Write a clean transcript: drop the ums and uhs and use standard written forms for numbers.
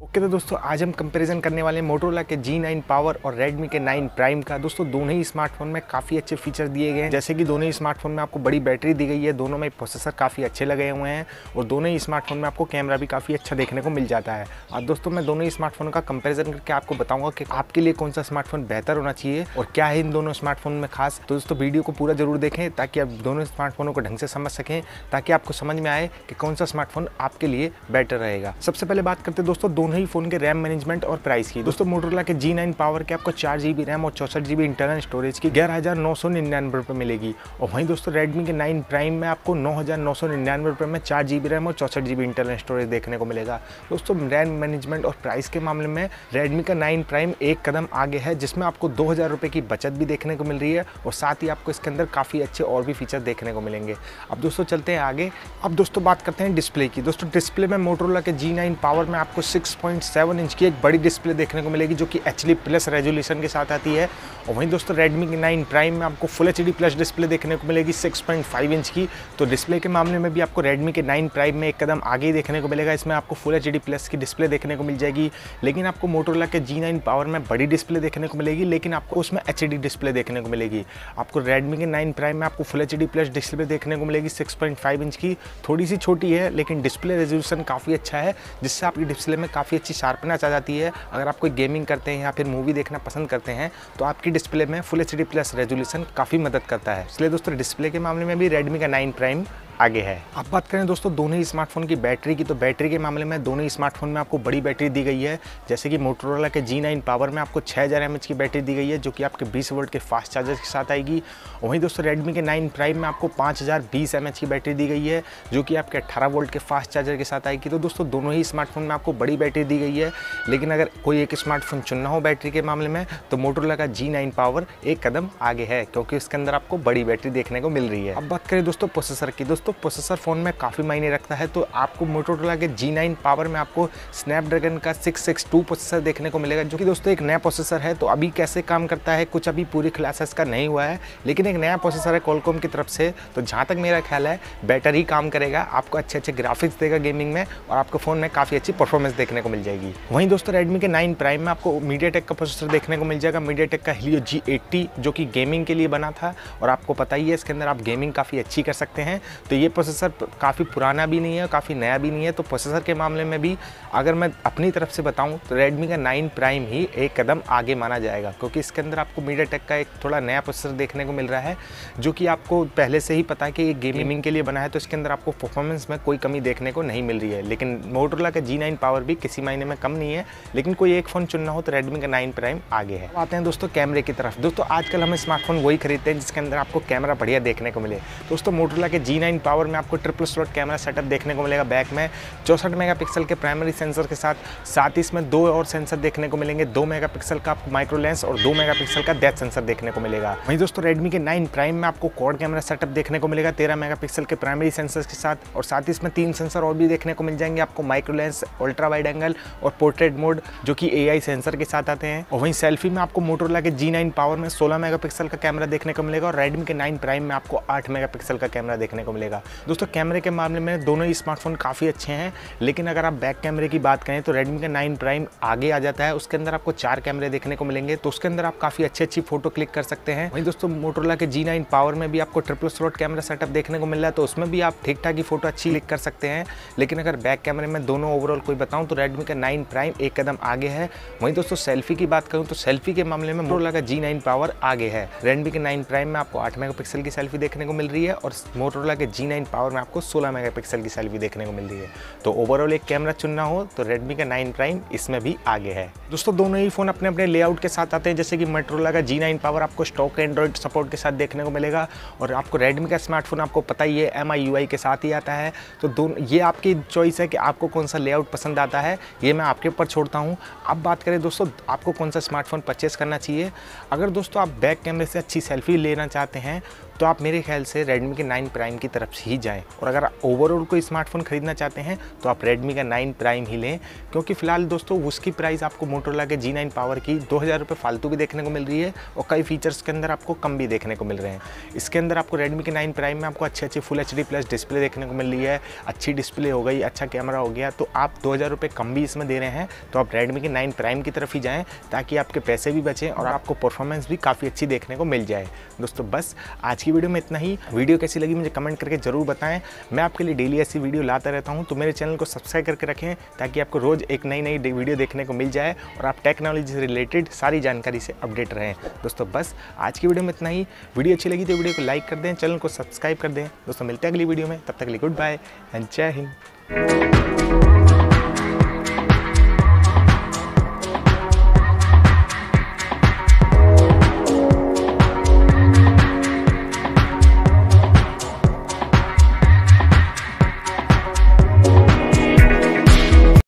Okay तो दोस्तों आज हम कंपैरिजन करने वाले हैं मोटोरोला के G9 पावर और Redmi के 9 प्राइम का। दोस्तों दोनों ही स्मार्टफोन में काफ़ी अच्छे फीचर दिए गए हैं, जैसे कि दोनों ही स्मार्टफोन में आपको बड़ी बैटरी दी गई है, दोनों में प्रोसेसर काफ़ी अच्छे लगे हुए हैं और दोनों ही स्मार्टफोन में आपको कैमरा भी काफ़ी अच्छा देखने को मिल जाता है। अब दोस्तों मैं दोनों ही स्मार्टफोन का कंपेरिजन करके आपको बताऊँगा कि आपके लिए कौन सा स्मार्टफोन बेहतर होना चाहिए और क्या है इन दोनों स्मार्टफोन में खास। तो दोस्तों वीडियो को पूरा जरूर देखें ताकि आप दोनों स्मार्टफोनों को ढंग से समझ सकें, ताकि आपको समझ में आए कि कौन सा स्मार्टफोन आपके लिए बेटर रहेगा। सबसे पहले बात करते हैं दोस्तों दोनों ही फोन के रैम मैनेजमेंट और प्राइस की। दोस्तों मोटोरोला के G9 पावर के आपको 4 GB रैम और 64 GB इंटरनल स्टोरेज की 11,999 रुपये मिलेगी और वहीं दोस्तों Redmi के 9 प्राइम में आपको 9,999 रुपये में 4 GB रैम और 64 GB इंटरनल स्टोरेज देखने को मिलेगा। दोस्तों रैम मैनेजमेंट और प्राइस के मामले में Redmi का 9 प्राइम एक कदम आगे है, जिसमें आपको 2,000 रुपये की बचत भी देखने को मिल रही है और साथ ही आपको इसके अंदर काफ़ी अच्छे और भी फीचर देखने को मिलेंगे। अब दोस्तों चलते हैं आगे। अब दोस्तों बात करते हैं डिस्प्ले की। दोस्तों डिस्प्ले में मोटोरोला के G9 पावर में आपको 6.7 इंच की एक बड़ी डिस्प्ले देखने को मिलेगी, जो कि HD+ रेजोल्यूशन के साथ आती है और वहीं दोस्तों Redmi के 9 प्राइम में आपको फुल HD+ डिस्प्ले देखने को मिलेगी 6.5 इंच की। तो डिस्प्ले के मामले में भी आपको Redmi के 9 प्राइम में एक कदम आगे ही देखने को मिलेगा, इसमें आपको फुल HD+ की डिस्प्ले देखने को मिल जाएगी। लेकिन आपको मोटोरोला के G9 पावर में बड़ी डिस्प्ले देखने को मिलेगी, लेकिन आपको उसमें HD डिस्प्ले देखने को मिलेगी। आपको Redmi के 9 प्राइम में आपको फुल HD+ डिस्प्ले देखने को मिलेगी 6.5 इंच की, थोड़ी सी छोटी है लेकिन डिस्प्ले रेजोल्यूशन काफ़ी अच्छा है, जिससे आपकी डिस्प्ले में काफ़ी अच्छी शार्पनेस आ जाती है। अगर आप कोई गेमिंग करते हैं या फिर मूवी देखना पसंद करते हैं तो आपकी डिस्प्ले में फुल HD+ रेजोल्यूशन काफ़ी मदद करता है। इसलिए दोस्तों डिस्प्ले के मामले में भी Redmi का 9 प्राइम आगे है। अब बात करें दोस्तों दोनों ही स्मार्टफोन की बैटरी की, तो बैटरी के मामले में दोनों ही स्मार्टफोन में आपको बड़ी बैटरी दी गई है। जैसे कि मोटोरोला के G9 पावर में आपको 6000 mAh की बैटरी दी गई है, जो कि आपके 20 वोल्ट के फास्ट चार्जर के साथ आएगी। वहीं दोस्तों Redmi के 9 प्राइम में आपको 5020 mAh की बैटरी दी गई है, जो कि आपके 18 वोल्ट के फास्ट चार्जर के साथ आएगी। तो दोस्तों दोनों ही स्मार्टफोन में आपको बड़ी बैटरी दी गई है, लेकिन अगर कोई एक स्मार्टफोन चुनना हो बैटरी के मामले में तो मोटोरोला का G9 पावर एक कदम आगे है, क्योंकि उसके अंदर आपको बड़ी बैटरी देखने को मिल रही है। अब बात करें दोस्तों प्रोसेसर की। दोस्तों प्रोसेसर फोन में काफ़ी मायने रखता है, तो आपको मोटोरोला के G9 पावर में आपको स्नैपड्रैगन का 662 प्रोसेसर देखने को मिलेगा, जो कि दोस्तों एक नया प्रोसेसर है। तो अभी कैसे काम करता है कुछ अभी पूरी क्लासेस का नहीं हुआ है, लेकिन एक नया प्रोसेसर है क्वालकॉम की तरफ से। तो जहाँ तक मेरा ख्याल है बेटर ही काम करेगा, आपको अच्छे ग्राफिक्स देगा गेमिंग में और आपको फ़ोन में काफ़ी अच्छी परफॉर्मेंस देखने को मिल जाएगी। वहीं दोस्तों Redmi के 9 प्राइम में आपको मीडियाटेक का प्रोसेसर देखने को मिल जाएगा, मीडियाटेक का Helio G80, जो कि गेमिंग के लिए बना था और आपको पता ही है इसके अंदर आप गेमिंग काफ़ी अच्छी कर सकते हैं। तो ये प्रोसेसर काफ़ी पुराना भी नहीं है, काफ़ी नया भी नहीं है। तो प्रोसेसर के मामले में भी अगर मैं अपनी तरफ से बताऊं तो Redmi का 9 प्राइम ही एक कदम आगे माना जाएगा, क्योंकि इसके अंदर आपको मीडियाटेक का एक थोड़ा नया प्रोसेसर देखने को मिल रहा है, जो कि आपको पहले से ही पता है कि ये गेमिंग के लिए बना है। तो इसके अंदर आपको परफॉर्मेंस में कोई कमी देखने को नहीं मिल रही है। लेकिन मोटोरोला का G9 पावर भी किसी मायने में कम नहीं है, लेकिन कोई एक फ़ोन चुनना हो तो Redmi का 9 प्राइम आगे है। आते हैं दोस्तों कैमरे की तरफ। दोस्तों आजकल हम स्मार्टफोन वही खरीदते हैं जिसके अंदर आपको कैमरा बढ़िया देखने को मिले। दोस्तों मोटोरोला के G9 पावर में आपको ट्रिपल स्लॉट कैमरा सेटअप देखने को मिलेगा बैक में 64 मेगापिक्सल के प्राइमरी सेंसर के साथ ही इसमें 2 और सेंसर देखने को मिलेंगे। 2 मेगापिक्सल का आपको माइक्रो लेंस और 2 मेगापिक्सल का डेप्थ सेंसर देखने को मिलेगा। वहीं दोस्तों Redmi के 9 प्राइम में आपको क्वाड कैमरा सेटअप देखने को मिलेगा 13 मेगापिक्सल के प्राइमरी सेंसर के साथ, और साथ ही इसमें 3 सेंसर और भी देखने को मिल जाएंगे आपको, micro lens, ultra wide angle और पोर्ट्रेट मोड, जो कि AI सेंसर के साथ आते हैं। और वहीं सेल्फी में आपको मोटोरोला के G9 पावर में 16 मेगापिक्सल का कैमरा देखने को मिलेगा और Redmi के 9 प्राइम में आपको 8 मेगापिक्सल का कैमरा देखने को मिलेगा। दोस्तों कैमरे के मामले में दोनों ही स्मार्टफोन काफ़ी अच्छे हैं, लेकिन अगर आप बैक कैमरे की बात करें तो Redmi का 9 प्राइम आगे आ जाता है। उसके अंदर आपको 4 कैमरे देखने को मिलेंगे, तो उसके अंदर आप काफ़ी अच्छी फोटो क्लिक कर सकते हैं। वहीं दोस्तों मोटोरोला के G9 पावर में भी आपको ट्रिपल स्लॉट कैमरा सेटअप देखने को मिल रहा है, तो उसमें भी आप ठीक ठाक ही फोटो अच्छी क्लिक कर सकते हैं। लेकिन अगर बैक कैमरे में दोनों ओवरऑल कोई बताऊं तो Redmi का 9 प्राइम एक कदम आगे है। वहीं दोस्तों सेल्फी की बात करूं तो सेल्फी के मामले में मोटोरोला का G9 पावर आगे है। Redmi के 9 प्राइम में आपको 8 मेगापिक्सल की सेल्फी देखने को मिल रही है और मोटोरोला के G9 पावर में आपको 16 मेगापिक्सल की सेल्फी देखने को मिल रही है। तो ओवरऑल एक कैमरा चुनना हो तो Redmi का 9 प्राइम इसमें भी आगे है। दोस्तों दोनों ही फोन अपने अपने लेआउट के साथ आते हैं, जैसे कि मोटोरोला का G9 पावर आपको स्टॉक एंड्रॉइड सपोर्ट के साथ देखने को मिलेगा और आपको Redmi का स्मार्टफोन आपको पता ही है MIUI के साथ ही आता है। तो दोनों ये आपकी चॉइस है कि आपको कौन सा लेआउट पसंद आता है, ये मैं आपके ऊपर छोड़ता हूँ। अब बात करें दोस्तों आपको कौन सा स्मार्टफोन परचेस करना चाहिए। अगर दोस्तों आप बैक कैमरे से अच्छी सेल्फी लेना चाहते हैं तो आप मेरे ख्याल से Redmi के 9 प्राइम की तरफ ही जाएं। और अगर आप ओवरऑल कोई स्मार्टफोन खरीदना चाहते हैं तो आप Redmi का 9 प्राइम ही लें, क्योंकि फिलहाल दोस्तों उसकी प्राइस आपको मोटोरोला के G9 पावर की 2000 रुपये फालतू भी देखने को मिल रही है और कई फीचर्स के अंदर आपको कम भी देखने को मिल रहे हैं। इसके अंदर आपको Redmi के 9 प्राइम में आपको अच्छी फुल HD प्लस डिस्प्ले देखने को मिल रही है, अच्छी डिस्प्ले हो गई, अच्छा कैमरा हो गया। तो आप 2000 रुपये कम भी इसमें दे रहे हैं तो आप Redmi के 9 प्राइम की तरफ ही जाएँ, ताकि आपके पैसे भी बचें और आपको परफॉर्मेंस भी काफ़ी अच्छी देखने को मिल जाए। दोस्तों बस आज की वीडियो में इतना ही। वीडियो कैसी लगी मुझे कमेंट करके ज़रूर बताएं। मैं आपके लिए डेली ऐसी वीडियो लाता रहता हूं, तो मेरे चैनल को सब्सक्राइब करके रखें ताकि आपको रोज़ एक नई वीडियो देखने को मिल जाए और आप टेक्नोलॉजी से रिलेटेड सारी जानकारी से अपडेट रहें। दोस्तों बस आज की वीडियो में इतना ही। वीडियो अच्छी लगी तो वीडियो को लाइक कर दें, चैनल को सब्सक्राइब कर दें। दोस्तों मिलते हैं अगली वीडियो में, तब तक के लिए गुड बाय एंड जय हिंद।